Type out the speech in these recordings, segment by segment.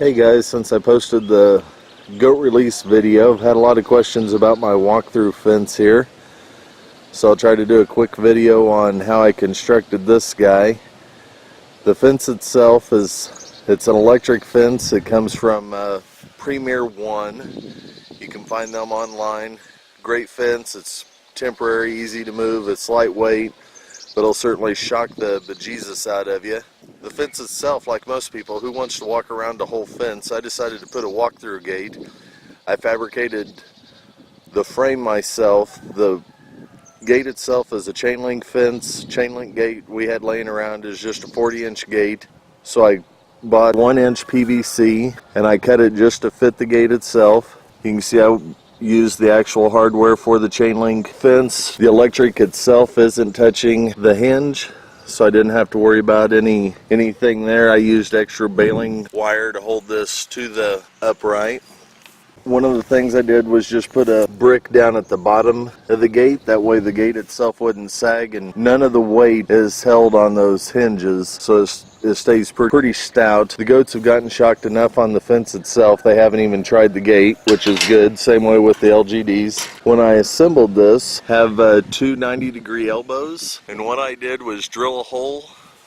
Hey guys, since I posted the goat release video, I've had a lot of questions about my walkthrough fence here. So I'll try to do a quick video on how I constructed this guy. The fence itself it's an electric fence. It comes from Premier One. You can find them online. Great fence. It's temporary, easy to move. It's lightweight, but it'll certainly shock the bejesus out of you. The fence itself, like most people, who wants to walk around the whole fence? I decided to put a walk-through gate. I fabricated the frame myself. The gate itself is a chain link fence. Chain link gate we had laying around is just a 40-inch gate. So I bought 1-inch PVC and I cut it just to fit the gate itself. You can see I used the actual hardware for the chain link fence. The electric itself isn't touching the hinge, so I didn't have to worry about anything there. I used extra baling wire to hold this to the upright. One of the things I did was just put a brick down at the bottom of the gate. That way the gate itself wouldn't sag, and none of the weight is held on those hinges, so it stays pretty stout. The goats have gotten shocked enough on the fence itself, they haven't even tried the gate, which is good. Same way with the LGDs. When I assembled this, have two 90-degree elbows, and what I did was drill a hole.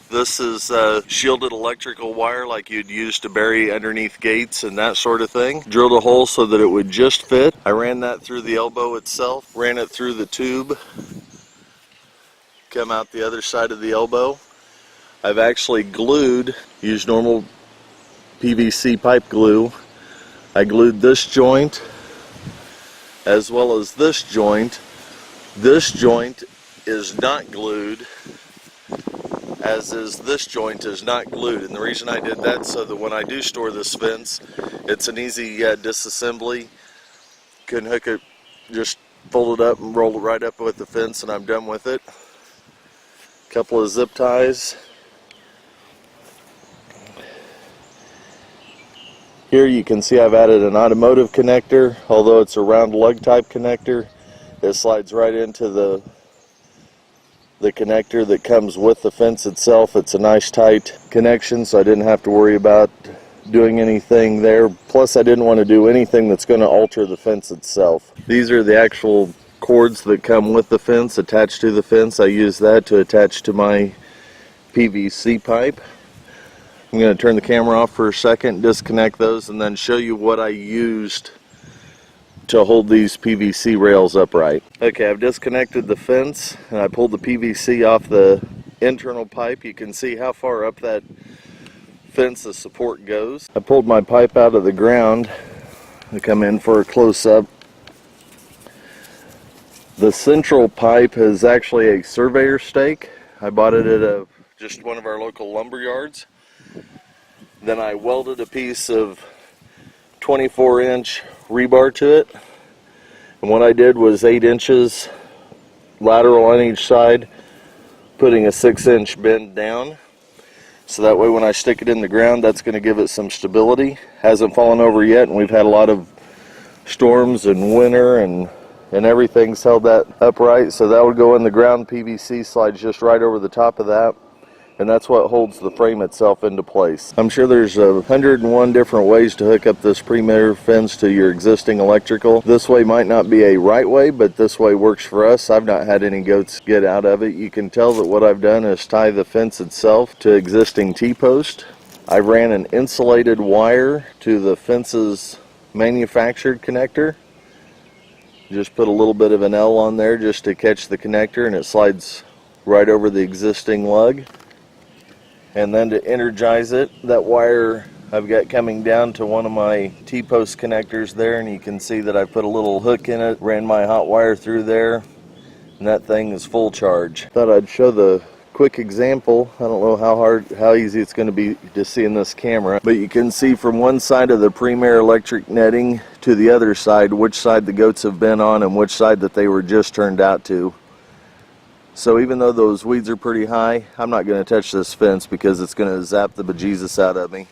This is shielded electrical wire like you'd use to bury underneath gates and that sort of thing. Drilled a hole so that it would just fit. I ran that through the elbow itself, ran it through the tube, come out the other side of the elbow. I've actually glued, used normal PVC pipe glue. I glued this joint as well as this joint. This joint is not glued, as is this joint is not glued, and the reason I did that so that when I do store this fence, it's an easy disassembly. Can hook it, just fold it up and roll it right up with the fence, and I'm done with it. Couple of zip ties. Here you can see I've added an automotive connector. Although it's a round lug type connector, it slides right into the connector that comes with the fence itself. It's a nice tight connection, so I didn't have to worry about doing anything there. Plus I didn't want to do anything that's going to alter the fence itself. These are the actual cords that come with the fence attached to the fence. I use that to attach to my PVC pipe. I'm going to turn the camera off for a second, disconnect those, and then show you what I used to hold these PVC rails upright. Okay, I've disconnected the fence and I pulled the PVC off the internal pipe. You can see how far up that fence the support goes. I pulled my pipe out of the ground. I come in for a close-up. The central pipe is actually a surveyor stake. I bought it at just one of our local lumber yards. Then I welded a piece of 24-inch rebar to it, and what I did was 8 inches lateral on each side, putting a 6-inch bend down, so that way when I stick it in the ground, that's going to give it some stability. Hasn't fallen over yet, and we've had a lot of storms and winter, and everything's held that upright, so that would go in the ground. PVC slides just right over the top of that, and that's what holds the frame itself into place. I'm sure there's 101 different ways to hook up this Premier fence to your existing electrical. This way might not be a right way, but this way works for us. I've not had any goats get out of it. You can tell that what I've done is tie the fence itself to existing T-post. I ran an insulated wire to the fence's manufactured connector. Just put a little bit of an L on there just to catch the connector, and it slides right over the existing lug. And then to energize it, that wire I've got coming down to one of my T-post connectors there, and you can see that I put a little hook in it, ran my hot wire through there, and that thing is full charge. Thought I'd show the quick example. I don't know how easy it's going to be to see in this camera, but you can see from one side of the Premier electric netting to the other side which side the goats have been on and which side that they were just turned out to. So even though those weeds are pretty high, I'm not going to touch this fence because it's going to zap the bejesus out of me.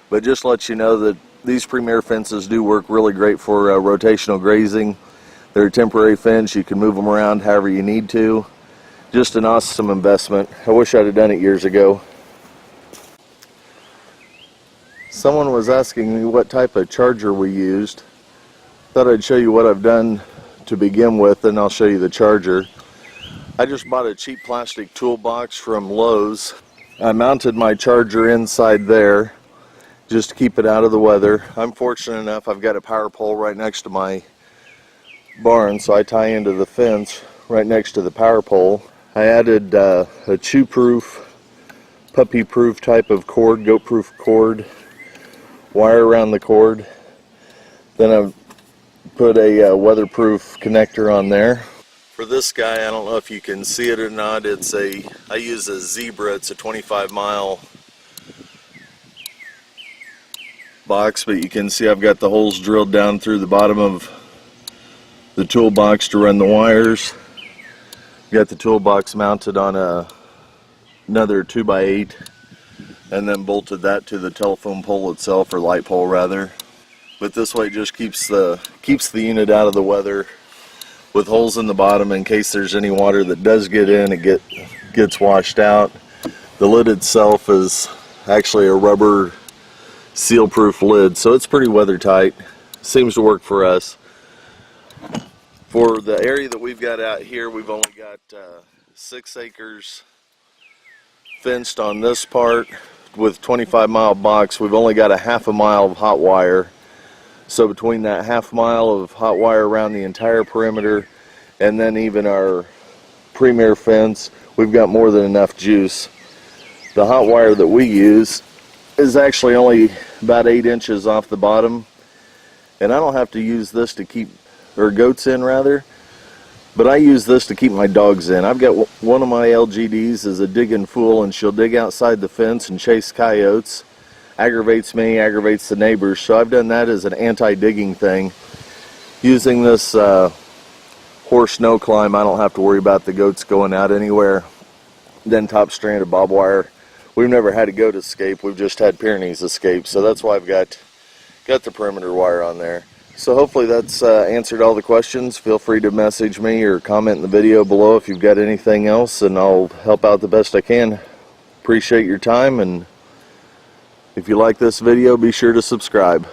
But just to let you know that these Premier fences do work really great for rotational grazing. They're a temporary fence. You can move them around however you need to. Just an awesome investment. I wish I'd have done it years ago. Someone was asking me what type of charger we used. Thought I'd show you what I've done to begin with, and I'll show you the charger. I just bought a cheap plastic toolbox from Lowe's. I mounted my charger inside there just to keep it out of the weather. I'm fortunate enough I've got a power pole right next to my barn, so I tie into the fence right next to the power pole. I added a chew-proof, puppy-proof type of cord, goat-proof cord, wire around the cord. Then I've put a weatherproof connector on there. For this guy, I don't know if you can see it or not, I use a Zebra. It's a 25-mile box, but you can see I've got the holes drilled down through the bottom of the toolbox to run the wires. Got the toolbox mounted on another 2x8, and then bolted that to the telephone pole itself, or light pole rather. But this way it just keeps the unit out of the weather, with holes in the bottom in case there's any water that does get in, it gets washed out. The lid itself is actually a rubber seal-proof lid, so it's pretty weather tight. Seems to work for us. For the area that we've got out here, we've only got 6 acres fenced on this part. With 25-mile box, we've only got a half a mile of hot wire. So between that half mile of hot wire around the entire perimeter, and then even our premier fence, we've got more than enough juice. The hot wire that we use is actually only about 8 inches off the bottom, and I don't have to use this to keep, or goats in rather, but I use this to keep my dogs in. I've got one of my LGDs is a digging fool, and she'll dig outside the fence and chase coyotes. Aggravates me, aggravates the neighbors, so I've done that as an anti-digging thing. Using this horse no climb, I don't have to worry about the goats going out anywhere. Then top stranded bob wire. We've never had a goat escape, we've just had Pyrenees escape, so that's why I've got the perimeter wire on there. So hopefully that's answered all the questions. Feel free to message me or comment in the video below if you've got anything else, and I'll help out the best I can. Appreciate your time, and if you like this video, be sure to subscribe.